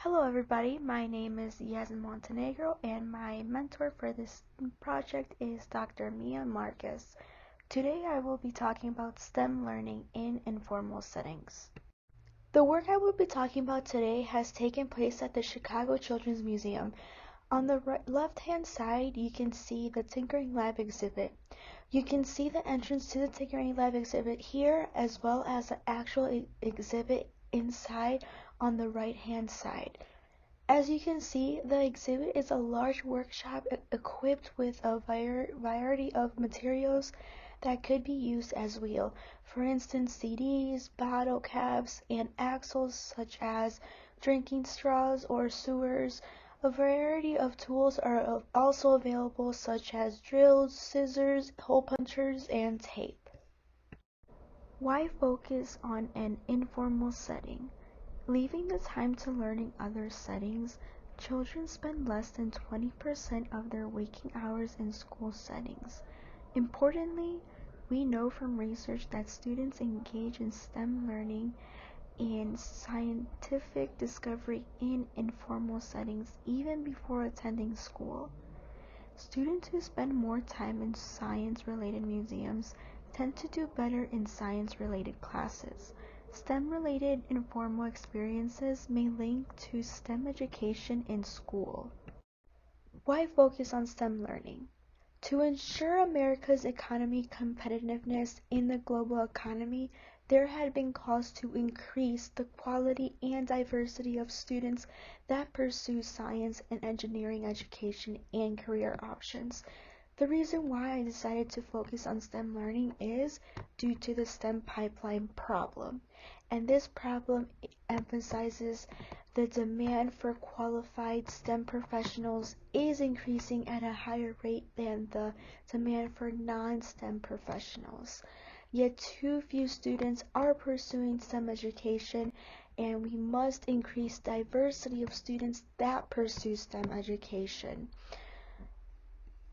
Hello everybody, my name is Yasmin Montenegro and my mentor for this project is Dr. Mia Marcus. Today I will be talking about STEM learning in informal settings. The work I will be talking about today has taken place at the Chicago Children's Museum. On the left-hand side, you can see the Tinkering Lab exhibit. You can see the entrance to the Tinkering Lab exhibit here, as well as the actual exhibit inside on the right-hand side. As you can see, the exhibit is a large workshop equipped with a variety of materials that could be used as wheel. For instance, CDs, bottle caps, and axles such as drinking straws or sewers. A variety of tools are also available such as drills, scissors, hole punchers, and tape. Why focus on an informal setting? Leaving the time to learning other settings, children spend less than 20% of their waking hours in school settings. Importantly, we know from research that students engage in STEM learning and scientific discovery in informal settings even before attending school. Students who spend more time in science-related museums tend to do better in science-related classes. STEM-related informal experiences may link to STEM education in school. Why focus on STEM learning? To ensure America's economy competitiveness in the global economy, there had been calls to increase the quality and diversity of students that pursue science and engineering education and career options. The reason why I decided to focus on STEM learning is due to the STEM pipeline problem. And this problem emphasizes the demand for qualified STEM professionals is increasing at a higher rate than the demand for non-STEM professionals. Yet too few students are pursuing STEM education, and we must increase diversity of students that pursue STEM education.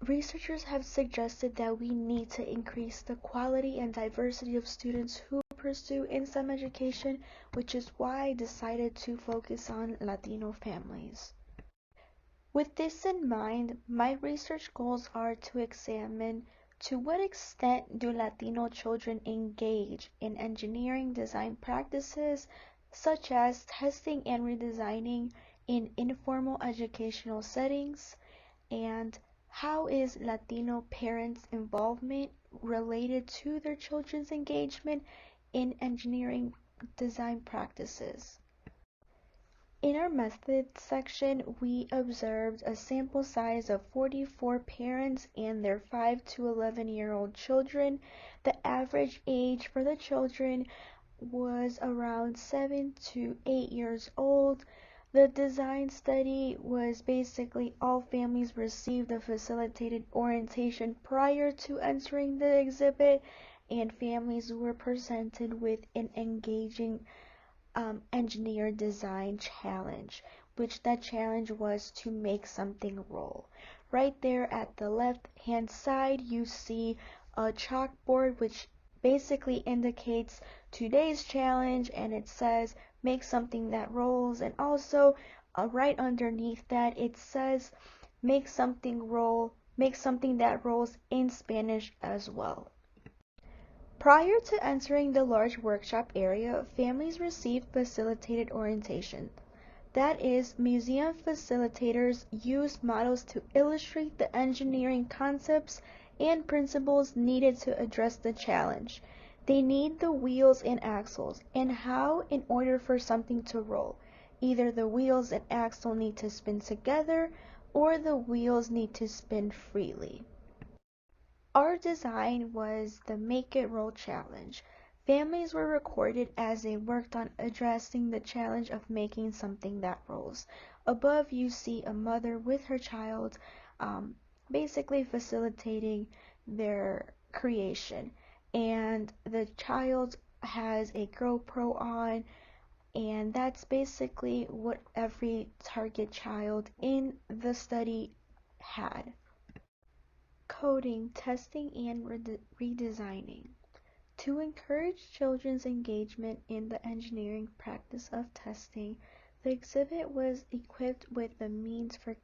Researchers have suggested that we need to increase the quality and diversity of students who pursue in STEM education, which is why I decided to focus on Latino families. With this in mind, my research goals are to examine to what extent do Latino children engage in engineering design practices such as testing and redesigning in informal educational settings, and how is Latino parents' involvement related to their children's engagement in engineering design practices? In our methods section, we observed a sample size of 44 parents and their 5 to 11-year-old children. The average age for the children was around 7 to 8 years old. The design study was basically all families received a facilitated orientation prior to entering the exhibit, and families were presented with an engaging engineer design challenge, which that challenge was to make something roll. Right there at the left hand side, you see a chalkboard which basically indicates today's challenge, and it says make something that rolls, and also right underneath that it says make something that rolls in Spanish as well. Prior to entering the large workshop area, families received facilitated orientation. That is, museum facilitators used models to illustrate the engineering concepts and principles needed to address the challenge. They need the wheels and axles, and how in order for something to roll. Either the wheels and axle need to spin together, or the wheels need to spin freely. Our design was the Make It Roll Challenge. Families were recorded as they worked on addressing the challenge of making something that rolls. Above you see a mother with her child basically facilitating their creation. And the child has a GoPro on, and that's basically what every target child in the study had. Coding, testing, and redesigning. To encourage children's engagement in the engineering practice of testing, The exhibit was equipped with the means for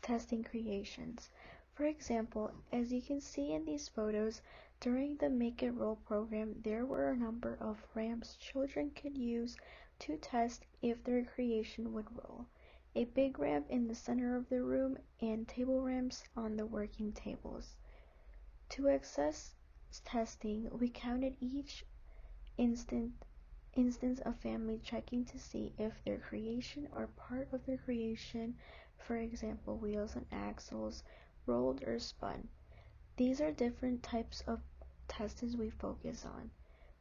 testing creations. For example, as you can see in these photos, during the Make It Roll program, there were a number of ramps children could use to test if their creation would roll. A big ramp in the center of the room and table ramps on the working tables. To access testing, we counted each instance of family checking to see if their creation or part of their creation, for example wheels and axles, rolled or spun. These are different types of tests we focus on.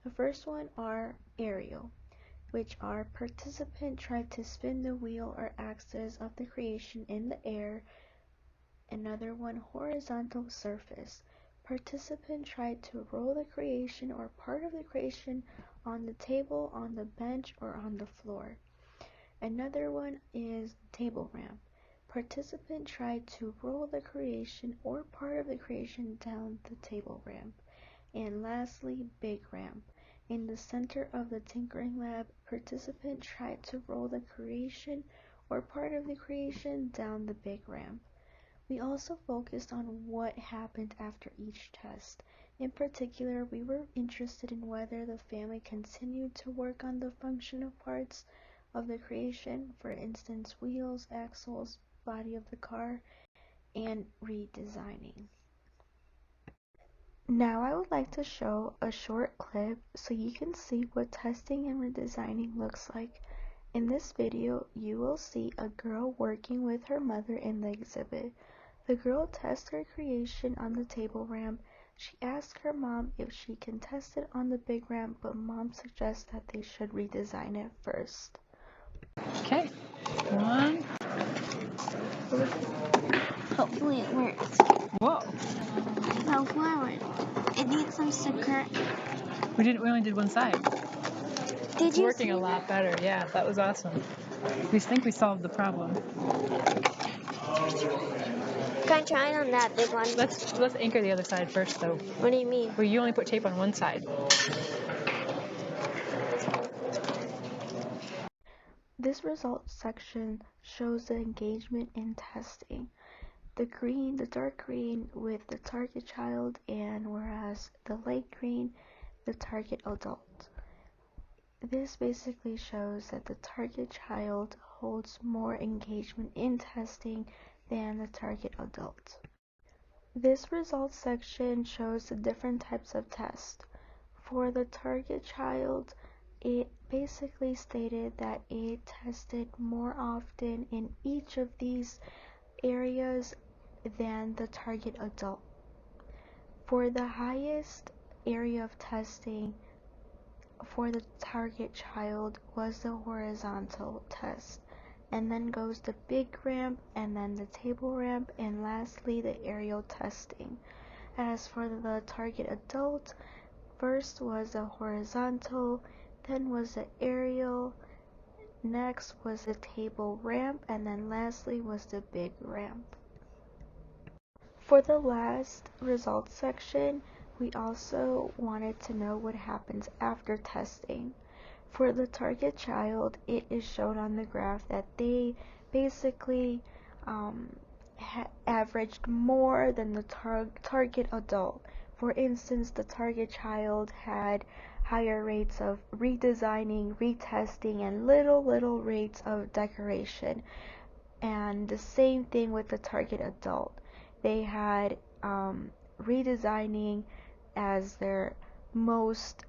The first one are aerial, which are participant tried to spin the wheel or axis of the creation in the air. Another one, horizontal surface. Participant tried to roll the creation or part of the creation on the table, on the bench, or on the floor. Another one is table ramp. Participant tried to roll the creation or part of the creation down the table ramp. And lastly, big ramp. In the center of the tinkering lab, participant tried to roll the creation or part of the creation down the big ramp. We also focused on what happened after each test. In particular, we were interested in whether the family continued to work on the functional parts of the creation, for instance, wheels, axles, body of the car, and redesigning. Now I would like to show a short clip so you can see what testing and redesigning looks like. In this video, you will see a girl working with her mother in the exhibit. The girl tests her creation on the table ramp. She asks her mom if she can test it on the big ramp, but mom suggests that they should redesign it first. Okay, one. Hopefully it works. Whoa. Hopefully it needs some sticker. We only did one side. Did It's you working see a lot better. Yeah, that was awesome. We think we solved the problem. Can I try it on that big one? Let's anchor the other side first, though. What do you mean? Well, you only put tape on one side. This results section shows the engagement in testing. The dark green with the target child, and whereas the light green, the target adult. This basically shows that the target child holds more engagement in testing than the target adult. This results section shows the different types of tests. For the target child, it basically stated that it tested more often in each of these areas than the target adult. For the highest area of testing for the target child was the horizontal test, and then goes the big ramp, and then the table ramp, and lastly the aerial testing. As for the target adult, first was the horizontal, then was the aerial, next was the table ramp, and then lastly was the big ramp. For the last results section, we also wanted to know what happens after testing. For the target child, it is shown on the graph that they basically averaged more than the target adult. For instance, the target child had higher rates of redesigning, retesting, and little rates of decoration. And the same thing with the target adult. They had redesigning as their most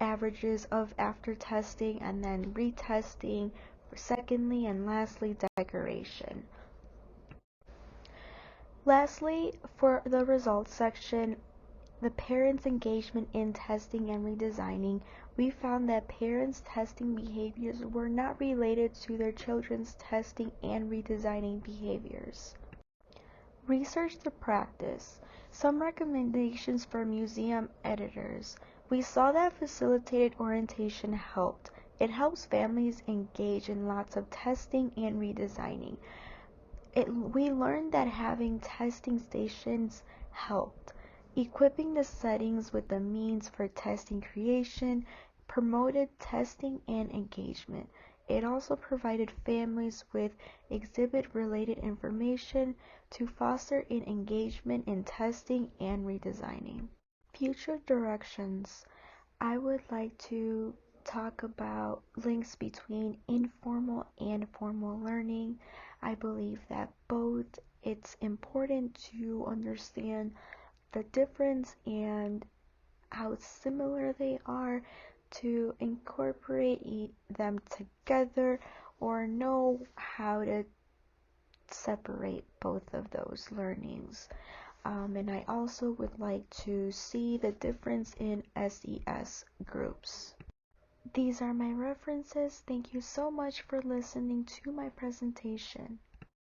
averages of after testing, and then retesting for secondly, and lastly decoration. Lastly, for the results section, the parents' engagement in testing and redesigning, we found that parents' testing behaviors were not related to their children's testing and redesigning behaviors. Research to practice. Some recommendations for museum editors. We saw that facilitated orientation helped. It helps families engage in lots of testing and redesigning. We learned that having testing stations helped. Equipping the settings with the means for testing creation promoted testing and engagement. it also provided families with exhibit-related information to foster an engagement in testing and redesigning. Future directions. I would like to talk about links between informal and formal learning. I believe that both, it's important to understand the difference and how similar they are to incorporate them together, or know how to separate both of those learnings. And I also would like to see the difference in SES groups. These are my references. Thank you so much for listening to my presentation.